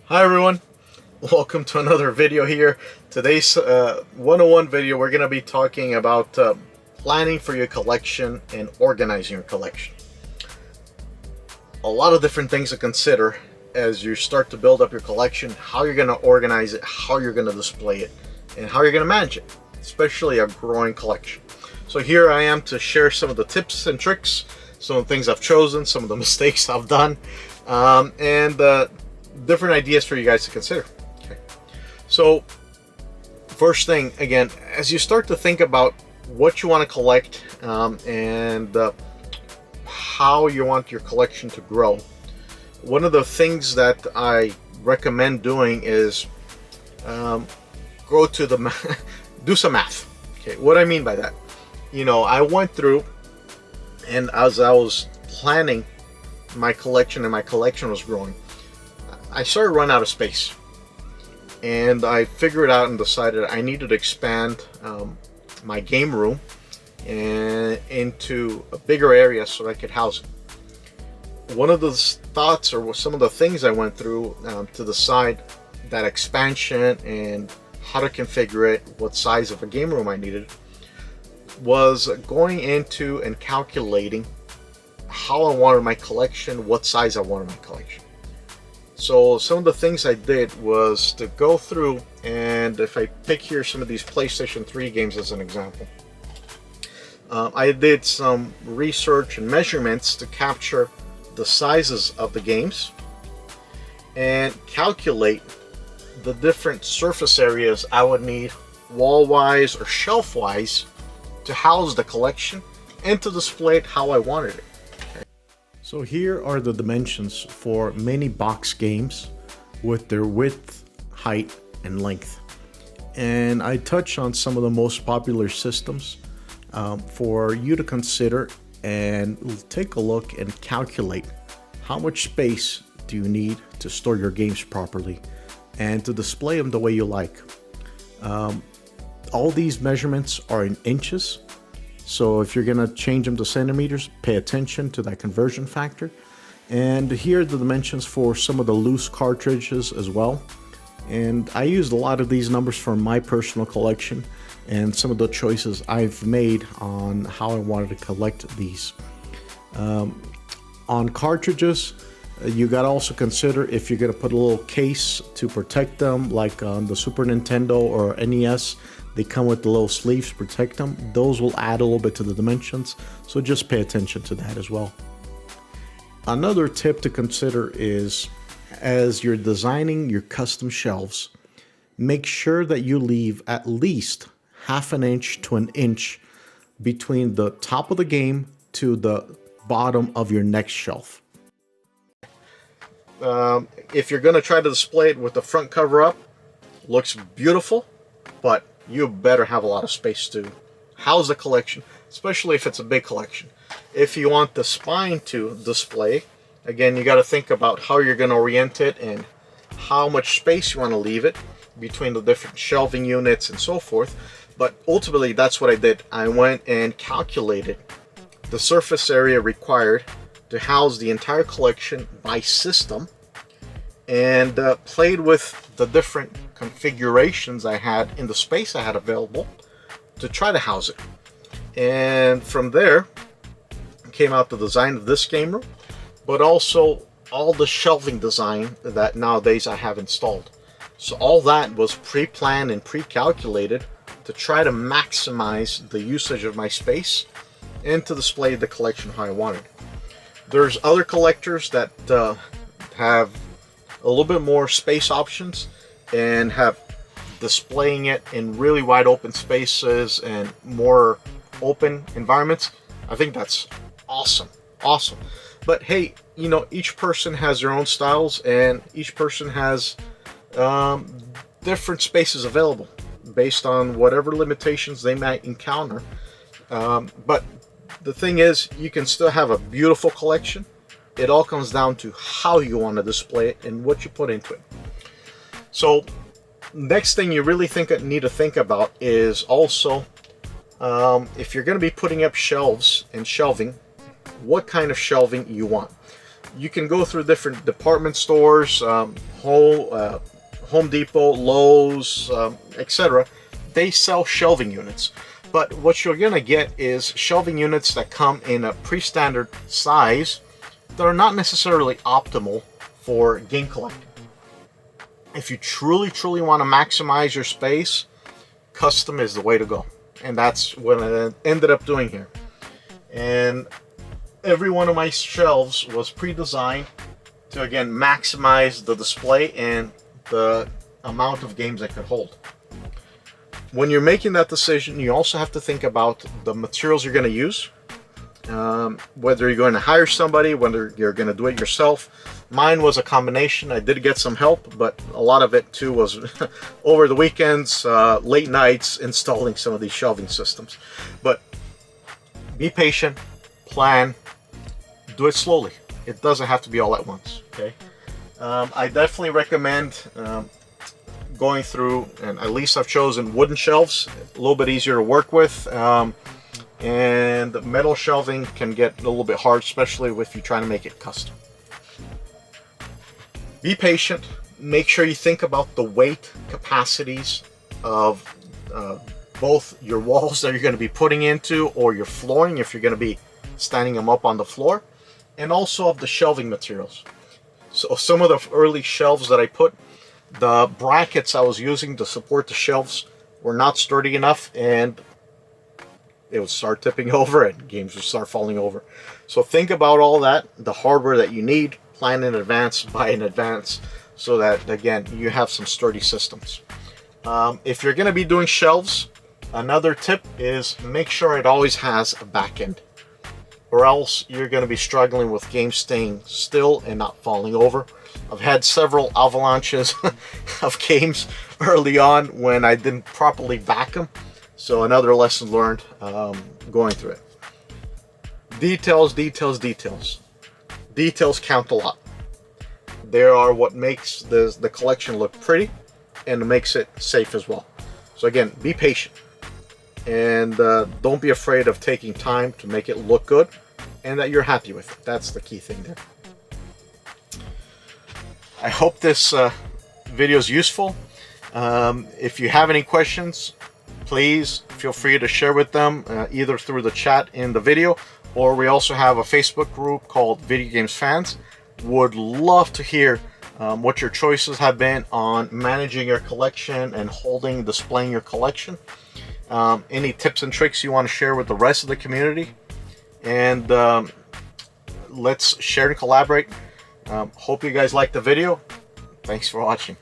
Hi everyone, welcome to another video here. Today's 101 video, we're going to be talking about planning for your collection and organizing your collection. A lot of different things to consider as you start to build up your collection, how you're going to organize it, how you're going to display it, and how you're going to manage it, especially a growing collection. So here I am to share some of the tips and tricks, some of the things I've chosen, some of the mistakes I've done, and different ideas for you guys to consider. Okay. So first thing, again, as you start to think about what you want to collect and how you want your collection to grow, one of the things that I recommend doing is go to the do some math. Okay, what I mean by that, I went through, and as I was planning my collection and my collection was growing, I started to run out of space, and I figured out and decided I needed to expand my game room into a bigger area so I could house it. One of the thoughts, or some of the things I went through to decide that expansion and how to configure it, what size of a game room I needed, was going into and calculating how I wanted my collection, what size I wanted my collection. So some of the things I did was to go through, and if I pick here some of these PlayStation 3 games as an example, I did some research and measurements to capture the sizes of the games and calculate the different surface areas I would need wall-wise or shelf-wise to house the collection and to display it how I wanted it. So here are the dimensions for many box games with their width, height, and length. And I touch on some of the most popular systems for you to consider and take a look and calculate how much space do you need to store your games properly and to display them the way you like. All these measurements are in inches. So if you're going to change them to centimeters, pay attention to that conversion factor. And here are the dimensions for some of the loose cartridges as well. And I used a lot of these numbers for my personal collection and some of the choices I've made on how I wanted to collect these. On cartridges, you got to also consider if you're going to put a little case to protect them, like on the Super Nintendo or NES. They come with the little sleeves to protect them. Those will add a little bit to the dimensions, so just pay attention to that as well. Another tip to consider is, as you're designing your custom shelves, make sure that you leave at least half an inch to an inch between the top of the game to the bottom of your next shelf. If you're going to try to display it with the front cover up, looks beautiful, but you better have a lot of space to house the collection, especially if it's a big collection. If you want the spine to display, again, you got to think about how you're going to orient it and how much space you want to leave it between the different shelving units and so forth. But ultimately, that's what I did. I went and calculated the surface area required to house the entire collection by system, and played with the different configurations I had in the space I had available to try to house it. And from there came out the design of this game room, but also all the shelving design that nowadays I have installed. So all that was pre-planned and pre-calculated to try to maximize the usage of my space and to display the collection how I wanted. There's other collectors that have a little bit more space options and have displaying it in really wide open spaces and more open environments. I think that's awesome. But hey, each person has their own styles, and each person has different spaces available based on whatever limitations they might encounter. But the thing is, you can still have a beautiful collection. It all comes down to how you want to display it and what you put into it. So next thing you really need to think about is also, if you're going to be putting up shelves and shelving, what kind of shelving you want. You can go through different department stores, Home Depot, Lowe's, etc. They sell shelving units. But what you're going to get is shelving units that come in a pre-standard size that are not necessarily optimal for game collecting. If you truly want to maximize your space, custom is the way to go. And that's what I ended up doing here. And every one of my shelves was pre-designed to, again, maximize the display and the amount of games it could hold. When you're making that decision, you also have to think about the materials you're going to use, whether you're going to hire somebody, whether you're going to do it yourself. Mine was a combination. I did get some help, but a lot of it too was over the weekends, late nights, installing some of these shelving systems. But be patient, plan, do it slowly. It doesn't have to be all at once, okay? I definitely recommend going through, and at least I've chosen wooden shelves, a little bit easier to work with, and metal shelving can get a little bit hard, especially if you're trying to make it custom. Be patient. Make sure you think about the weight capacities of both your walls that you're going to be putting into, or your flooring if you're going to be standing them up on the floor, and also of the shelving materials. So some of the early shelves that I put, the brackets I was using to support the shelves were not sturdy enough, and it would start tipping over and games would start falling over. So think about all that, the hardware that you need, plan in advance, buy in advance, so that, again, you have some sturdy systems. If you're going to be doing shelves, another tip is make sure it always has a back end, or else you're going to be struggling with games staying still and not falling over. I've had several avalanches of games early on when I didn't properly back them. So another lesson learned going through it. Details, details, details. Details count a lot. They are what makes the collection look pretty and makes it safe as well. So again, be patient. And don't be afraid of taking time to make it look good and that you're happy with it. That's the key thing there. I hope this video is useful. If you have any questions, please feel free to share with them either through the chat in the video, or we also have a Facebook group called Video Games Fans. Would love to hear what your choices have been on managing your collection and holding, displaying your collection. Any tips and tricks you want to share with the rest of the community. And let's share and collaborate. Hope you guys liked the video. Thanks for watching.